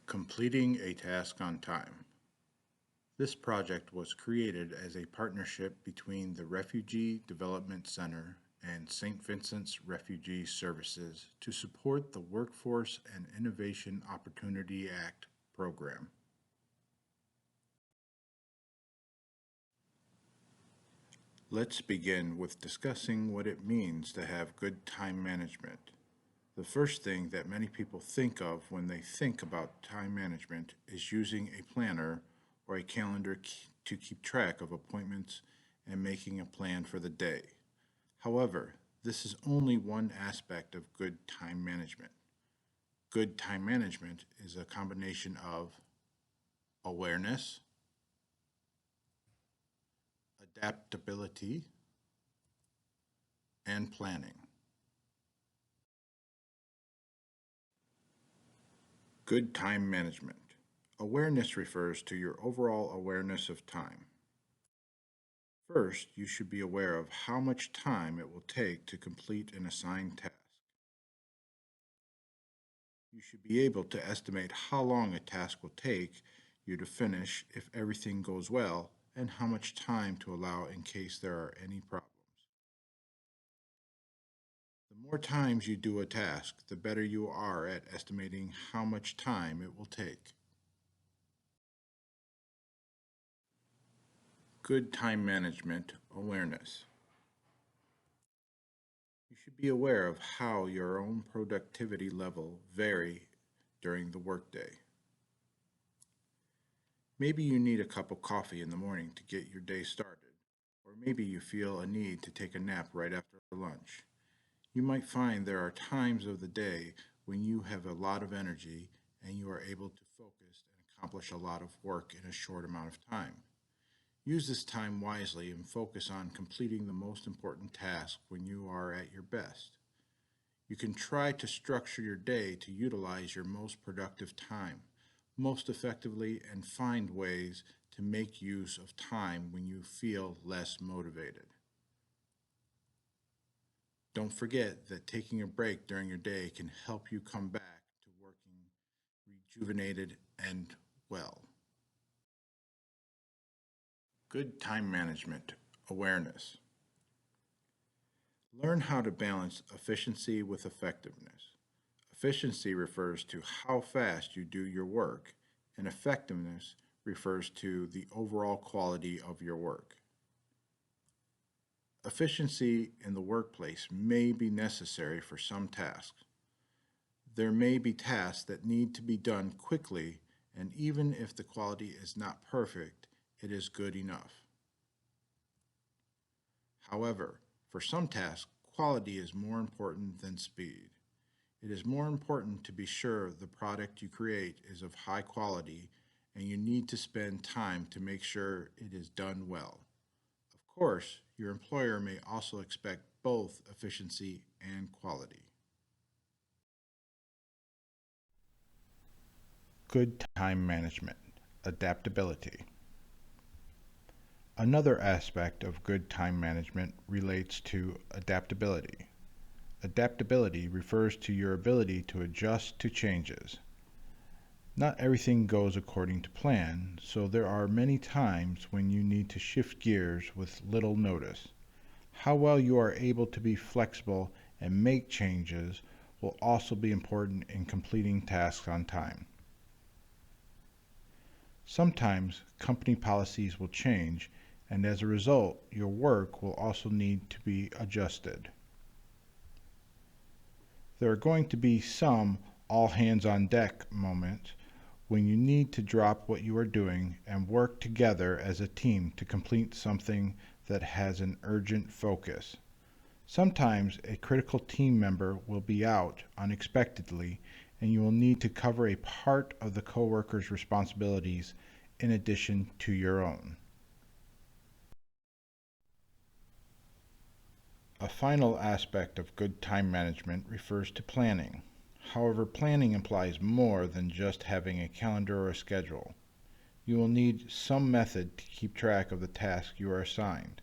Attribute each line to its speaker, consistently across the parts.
Speaker 1: Completing a task on time. This project was created as a partnership between the Refugee Development Center and St. Vincent's Refugee Services to support the Workforce and Innovation Opportunity Act program. Let's begin with discussing what it means to have good time management. The first thing that many people think of when they think about time management is using a planner or a calendar to keep track of appointments and making a plan for the day. However, this is only one aspect of good time management. Good time management is a combination of awareness, adaptability, and planning. Good time management. Awareness refers to your overall awareness of time. First, you should be aware of how much time it will take to complete an assigned task. You should be able to estimate how long a task will take you to finish if everything goes well and how much time to allow in case there are any problems. The more times you do a task, the better you are at estimating how much time it will take. Good time management awareness. You should be aware of how your own productivity level vary during the workday. Maybe you need a cup of coffee in the morning to get your day started, or maybe you feel a need to take a nap right after lunch. You might find there are times of the day when you have a lot of energy and you are able to focus and accomplish a lot of work in a short amount of time. Use this time wisely and focus on completing the most important task when you are at your best. You can try to structure your day to utilize your most productive time most effectively and find ways to make use of time when you feel less motivated. Don't forget that taking a break during your day can help you come back to working rejuvenated and well. Good time management awareness. Learn how to balance efficiency with effectiveness. Efficiency refers to how fast you do your work, and effectiveness refers to the overall quality of your work. Efficiency in the workplace may be necessary for some tasks. There may be tasks that need to be done quickly, and even if the quality is not perfect, it is good enough. However, for some tasks, quality is more important than speed. It is more important to be sure the product you create is of high quality, and you need to spend time to make sure it is done well. Of course, your employer may also expect both efficiency and quality. Good time management, adaptability. Another aspect of good time management relates to adaptability. Adaptability refers to your ability to adjust to changes. Not everything goes according to plan, so there are many times when you need to shift gears with little notice. How well you are able to be flexible and make changes will also be important in completing tasks on time. Sometimes company policies will change, and as a result, your work will also need to be adjusted. There are going to be some all hands on deck moments when you need to drop what you are doing and work together as a team to complete something that has an urgent focus. Sometimes a critical team member will be out unexpectedly and you will need to cover a part of the coworker's responsibilities in addition to your own. A final aspect of good time management refers to planning. However, planning implies more than just having a calendar or a schedule. You will need some method to keep track of the tasks you are assigned.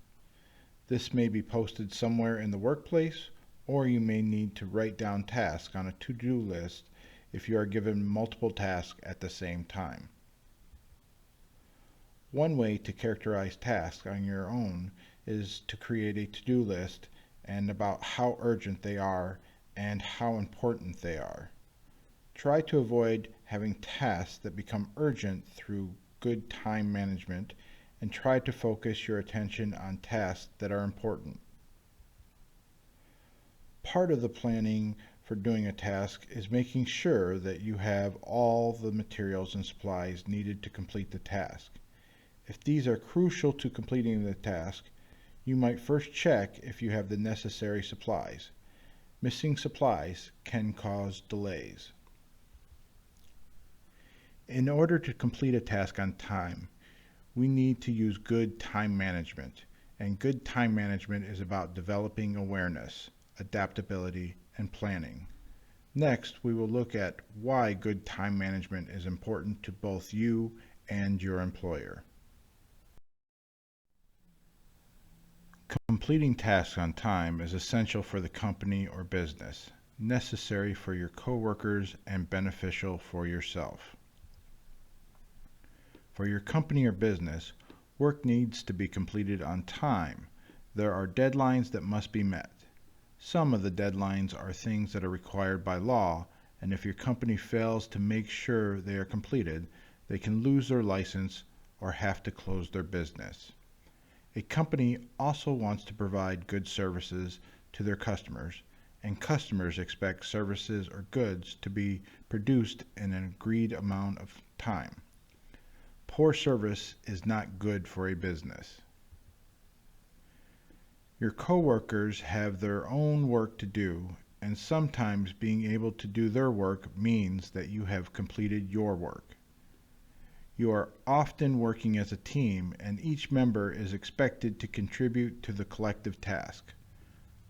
Speaker 1: This may be posted somewhere in the workplace, or you may need to write down tasks on a to-do list if you are given multiple tasks at the same time. One way to characterize tasks on your own is to create a to-do list and about how urgent they are and how important they are. Try to avoid having tasks that become urgent through good time management and try to focus your attention on tasks that are important. Part of the planning for doing a task is making sure that you have all the materials and supplies needed to complete the task. If these are crucial to completing the task, you might first check if you have the necessary supplies. Missing supplies can cause delays. In order to complete a task on time, we need to use good time management. And good time management is about developing awareness, adaptability, and planning. Next, we will look at why good time management is important to both you and your employer. Completing tasks on time is essential for the company or business, necessary for your coworkers, and beneficial for yourself. For your company or business, work needs to be completed on time. There are deadlines that must be met. Some of the deadlines are things that are required by law, and if your company fails to make sure they are completed, they can lose their license or have to close their business. A company also wants to provide good services to their customers, and customers expect services or goods to be produced in an agreed amount of time. Poor service is not good for a business. Your coworkers have their own work to do, and sometimes being able to do their work means that you have completed your work. You are often working as a team, and each member is expected to contribute to the collective task.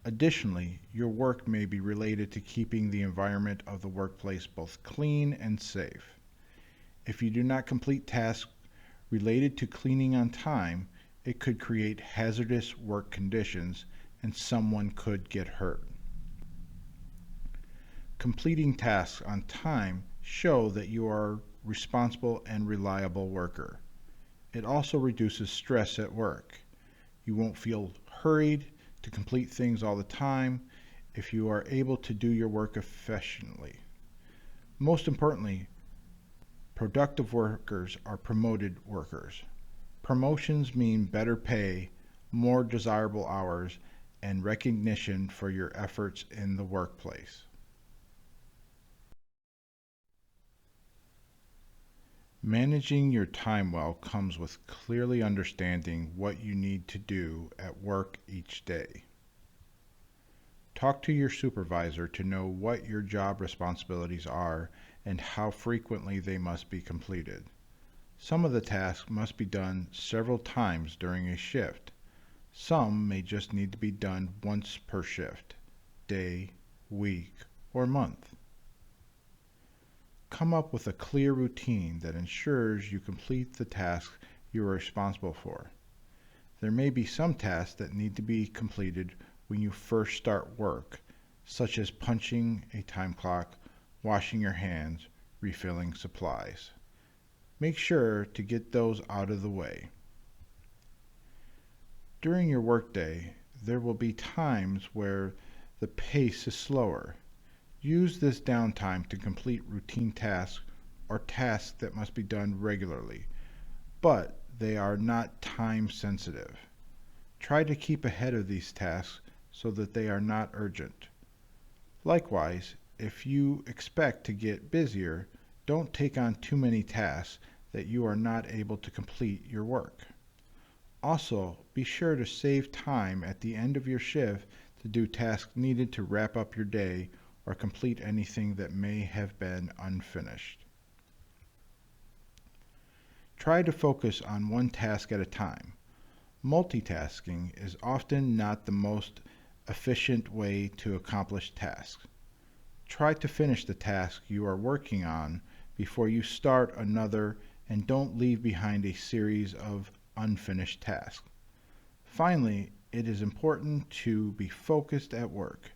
Speaker 1: Additionally, your work may be related to keeping the environment of the workplace both clean and safe. If you do not complete tasks related to cleaning on time, it could create hazardous work conditions and someone could get hurt. Completing tasks on time show that you are a responsible and reliable worker. It also reduces stress at work. You won't feel hurried to complete things all the time if you are able to do your work efficiently. Most importantly, productive workers are promoted workers. Promotions mean better pay, more desirable hours, and recognition for your efforts in the workplace. Managing your time well comes with clearly understanding what you need to do at work each day. Talk to your supervisor to know what your job responsibilities are and how frequently they must be completed. Some of the tasks must be done several times during a shift. Some may just need to be done once per shift, day, week, or month. Come up with a clear routine that ensures you complete the tasks you are responsible for. There may be some tasks that need to be completed when you first start work, such as punching a time clock, washing your hands, refilling supplies. Make sure to get those out of the way. During your workday, there will be times where the pace is slower. Use this downtime to complete routine tasks or tasks that must be done regularly, but they are not time sensitive. Try to keep ahead of these tasks so that they are not urgent. Likewise, if you expect to get busier, don't take on too many tasks that you are not able to complete your work. Also, be sure to save time at the end of your shift to do tasks needed to wrap up your day or complete anything that may have been unfinished. Try to focus on one task at a time. Multitasking is often not the most efficient way to accomplish tasks. Try to finish the task you are working on before you start another and don't leave behind a series of unfinished tasks. Finally, it is important to be focused at work.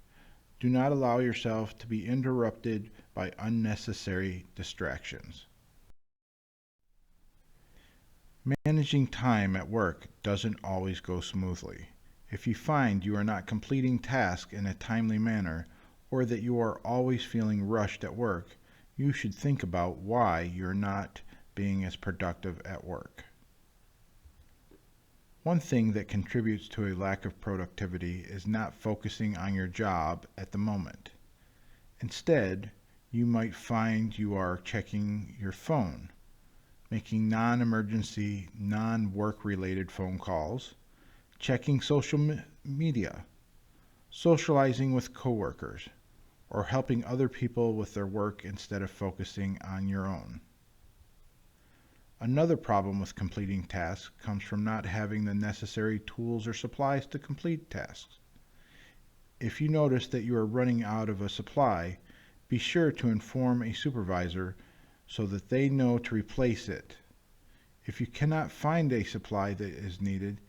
Speaker 1: Do not allow yourself to be interrupted by unnecessary distractions. Managing time at work doesn't always go smoothly. If you find you are not completing tasks in a timely manner, or that you are always feeling rushed at work, you should think about why you're not being as productive at work. One thing that contributes to a lack of productivity is not focusing on your job at the moment. Instead, you might find you are checking your phone, making non-emergency, non-work related phone calls, checking social media, socializing with coworkers, or helping other people with their work instead of focusing on your own. Another problem with completing tasks comes from not having the necessary tools or supplies to complete tasks. If you notice that you are running out of a supply, be sure to inform a supervisor so that they know to replace it. If you cannot find a supply that is needed,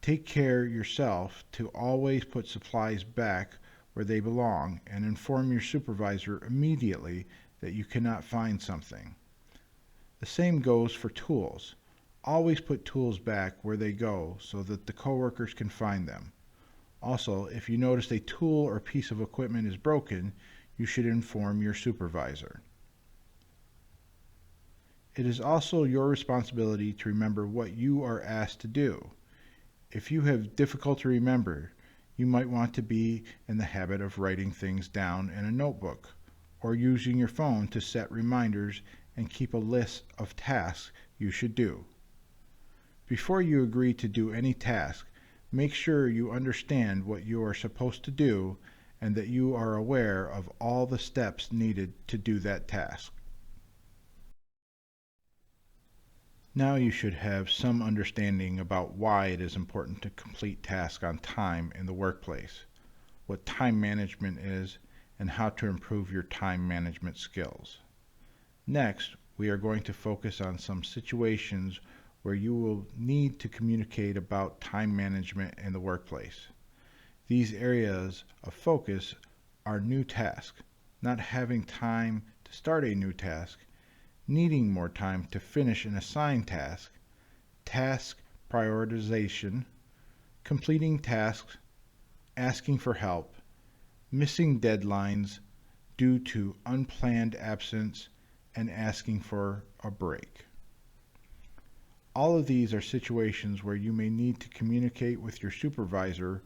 Speaker 1: take care yourself to always put supplies back where they belong and inform your supervisor immediately that you cannot find something. The same goes for tools. Always put tools back where they go so that the coworkers can find them. Also, if you notice a tool or piece of equipment is broken, you should inform your supervisor. It is also your responsibility to remember what you are asked to do. If you have difficulty remembering, you might want to be in the habit of writing things down in a notebook or using your phone to set reminders and keep a list of tasks you should do. Before you agree to do any task, make sure you understand what you are supposed to do and that you are aware of all the steps needed to do that task. Now you should have some understanding about why it is important to complete tasks on time in the workplace, what time management is, and how to improve your time management skills. Next, we are going to focus on some situations where you will need to communicate about time management in the workplace. These areas of focus are new tasks, not having time to start a new task, needing more time to finish an assigned task, task prioritization, completing tasks, asking for help, missing deadlines due to unplanned absence, and asking for a break. All of these are situations where you may need to communicate with your supervisor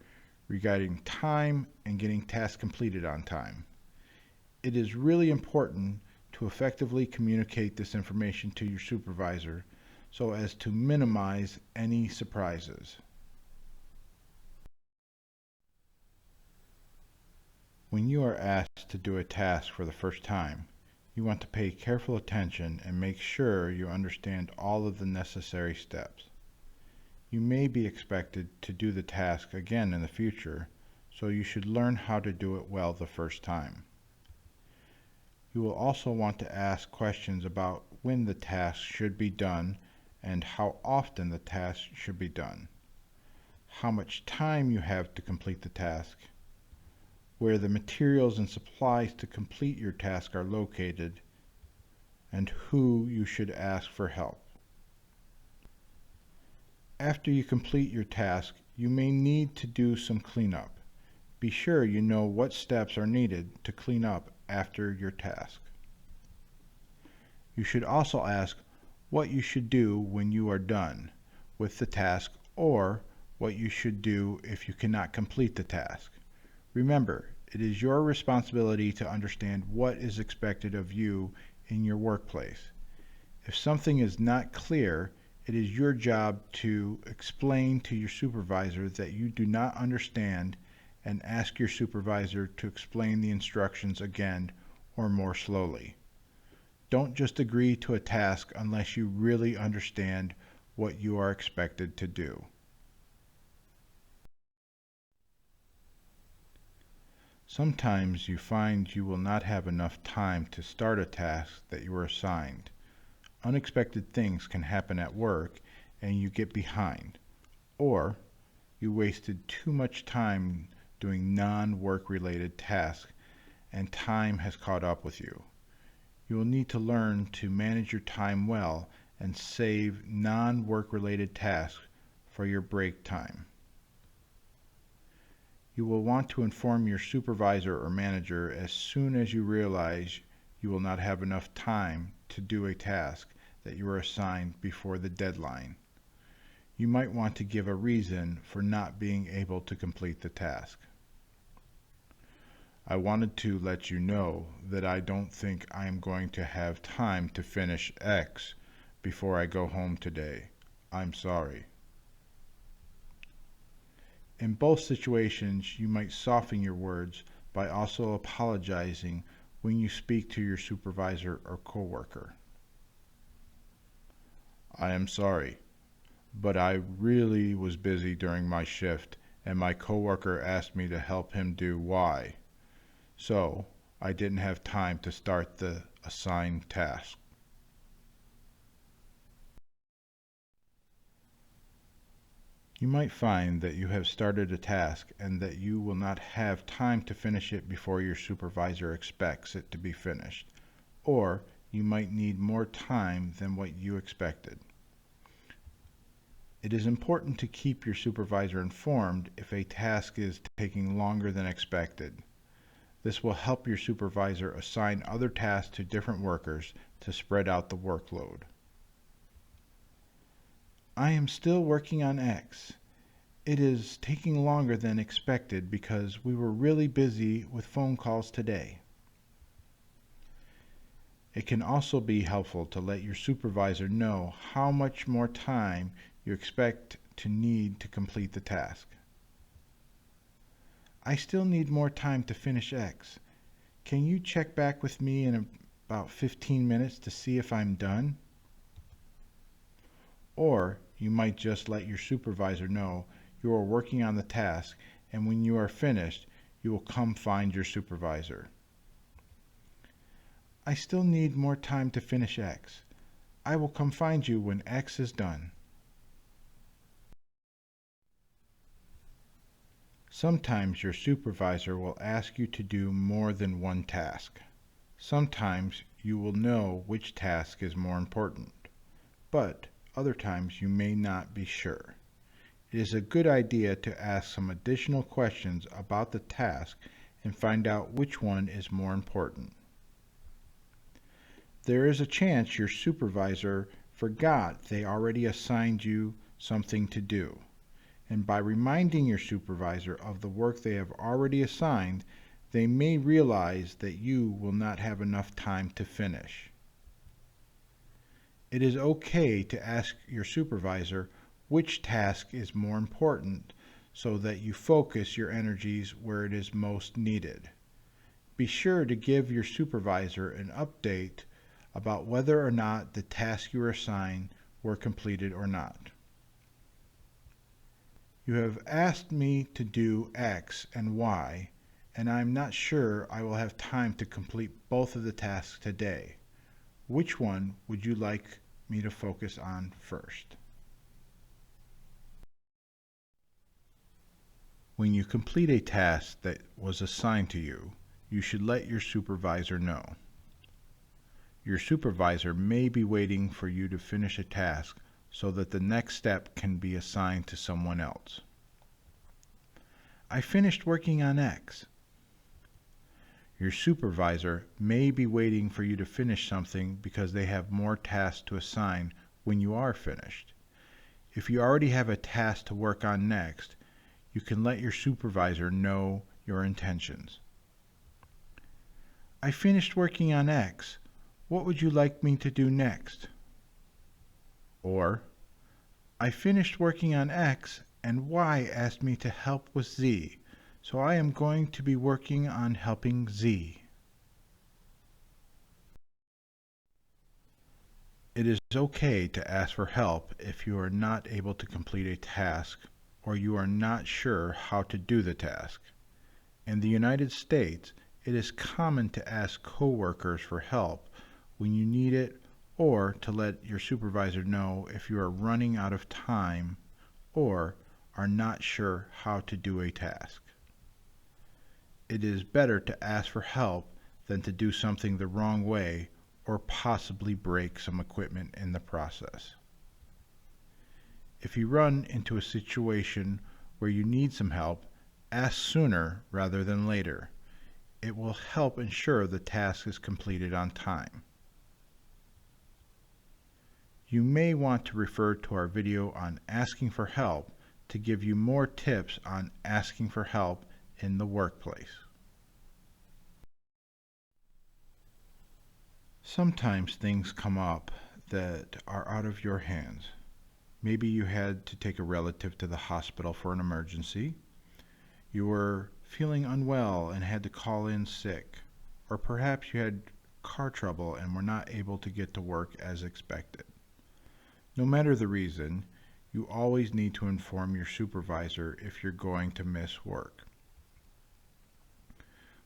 Speaker 1: regarding time and getting tasks completed on time. It is really important to effectively communicate this information to your supervisor so as to minimize any surprises. When you are asked to do a task for the first time, you want to pay careful attention and make sure you understand all of the necessary steps. You may be expected to do the task again in the future, so you should learn how to do it well the first time. You will also want to ask questions about when the task should be done and how often the task should be done, how much time you have to complete the task, where the materials and supplies to complete your task are located, and who you should ask for help. After you complete your task, you may need to do some cleanup. Be sure you know what steps are needed to clean up after your task. You should also ask what you should do when you are done with the task or what you should do if you cannot complete the task. Remember, it is your responsibility to understand what is expected of you in your workplace. If something is not clear, it is your job to explain to your supervisor that you do not understand and ask your supervisor to explain the instructions again or more slowly. Don't just agree to a task unless you really understand what you are expected to do. Sometimes you find you will not have enough time to start a task that you were assigned. Unexpected things can happen at work and you get behind, or you wasted too much time doing non-work related tasks and time has caught up with you. You will need to learn to manage your time well and save non-work related tasks for your break time. You will want to inform your supervisor or manager as soon as you realize you will not have enough time to do a task that you are assigned before the deadline. You might want to give a reason for not being able to complete the task. I wanted to let you know that I don't think I am going to have time to finish X before I go home today. I'm sorry. In both situations, you might soften your words by also apologizing when you speak to your supervisor or coworker. I am sorry, but I really was busy during my shift and my coworker asked me to help him do Y. So I didn't have time to start the assigned task. You might find that you have started a task and that you will not have time to finish it before your supervisor expects it to be finished, or you might need more time than what you expected. It is important to keep your supervisor informed if a task is taking longer than expected. This will help your supervisor assign other tasks to different workers to spread out the workload. I am still working on X. It is taking longer than expected because we were really busy with phone calls today. It can also be helpful to let your supervisor know how much more time you expect to need to complete the task. I still need more time to finish X. Can you check back with me in about 15 minutes to see if I'm done? Or you might just let your supervisor know you are working on the task and when you are finished, you will come find your supervisor. I still need more time to finish X. I will come find you when X is done. Sometimes your supervisor will ask you to do more than one task. Sometimes you will know which task is more important, but other times you may not be sure. It is a good idea to ask some additional questions about the task and find out which one is more important. There is a chance your supervisor forgot they already assigned you something to do. And by reminding your supervisor of the work they have already assigned, they may realize that you will not have enough time to finish. It is okay to ask your supervisor which task is more important so that you focus your energies where it is most needed. Be sure to give your supervisor an update about whether or not the tasks you were assigned were completed or not. You have asked me to do X and Y, and I'm not sure I will have time to complete both of the tasks today. Which one would you like me to focus on first? When you complete a task that was assigned to you, you should let your supervisor know. Your supervisor may be waiting for you to finish a task so that the next step can be assigned to someone else. I finished working on X. Your supervisor may be waiting for you to finish something because they have more tasks to assign when you are finished. If you already have a task to work on next, you can let your supervisor know your intentions. I finished working on X. What would you like me to do next? Or, I finished working on X and Y asked me to help with Z, so I am going to be working on helping Z. It is okay to ask for help if you are not able to complete a task or you are not sure how to do the task. In the United States, it is common to ask coworkers for help when you need it or to let your supervisor know if you are running out of time or are not sure how to do a task. it is better to ask for help than to do something the wrong way or possibly break some equipment in the process. If you run into a situation where you need some help, ask sooner rather than later. It will help ensure the task is completed on time. You may want to refer to our video on asking for help to give you more tips on asking for help in the workplace. Sometimes things come up that are out of your hands. Maybe you had to take a relative to the hospital for an emergency. You were feeling unwell and had to call in sick. Or perhaps you had car trouble and were not able to get to work as expected. No matter the reason, you always need to inform your supervisor if you're going to miss work.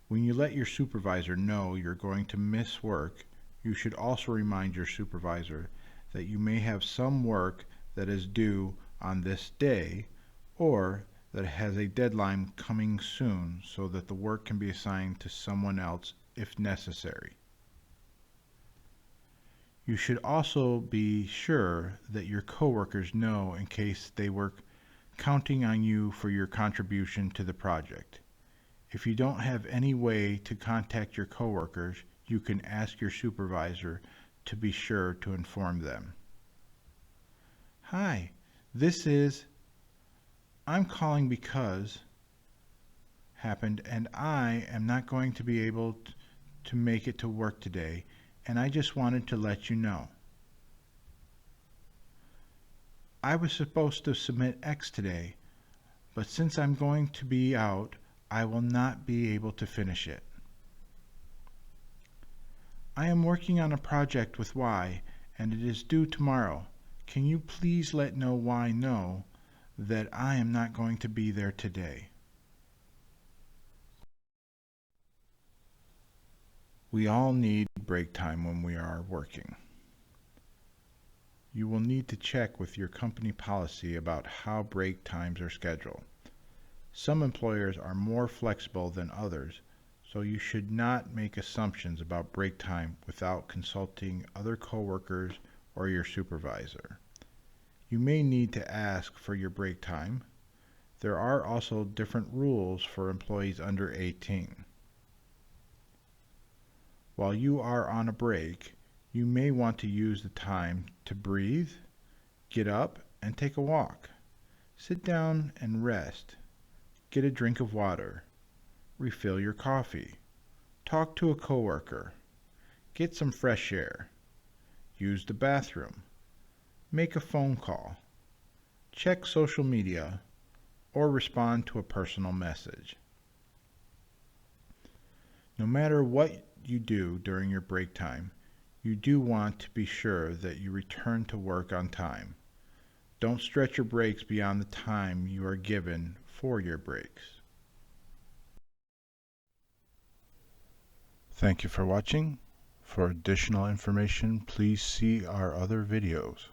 Speaker 1: When you let your supervisor know you're going to miss work, you should also remind your supervisor that you may have some work that is due on this day or that has a deadline coming soon so that the work can be assigned to someone else if necessary. You should also be sure that your coworkers know in case they were counting on you for your contribution to the project. If you don't have any way to contact your coworkers, you can ask your supervisor to be sure to inform them. Hi, I'm calling because happened and I am not going to be able to make it to work today, and I just wanted to let you know. I was supposed to submit X today, but since I'm going to be out, I will not be able to finish it. I am working on a project with Y, and it is due tomorrow. Can you please let Y know that I am not going to be there today? We all need break time when we are working. You will need to check with your company policy about how break times are scheduled. Some employers are more flexible than others, so you should not make assumptions about break time without consulting other coworkers or your supervisor. You may need to ask for your break time. There are also different rules for employees under 18. While you are on a break, you may want to use the time to breathe, get up, and take a walk. Sit down and rest. Get a drink of water. Refill your coffee. Talk to a coworker. Get some fresh air. Use the bathroom. Make a phone call. Check social media or respond to a personal message. No matter what you do during your break time, you do want to be sure that you return to work on time. Don't stretch your breaks beyond the time you are given for your breaks. Thank you for watching. For additional information, please see our other videos.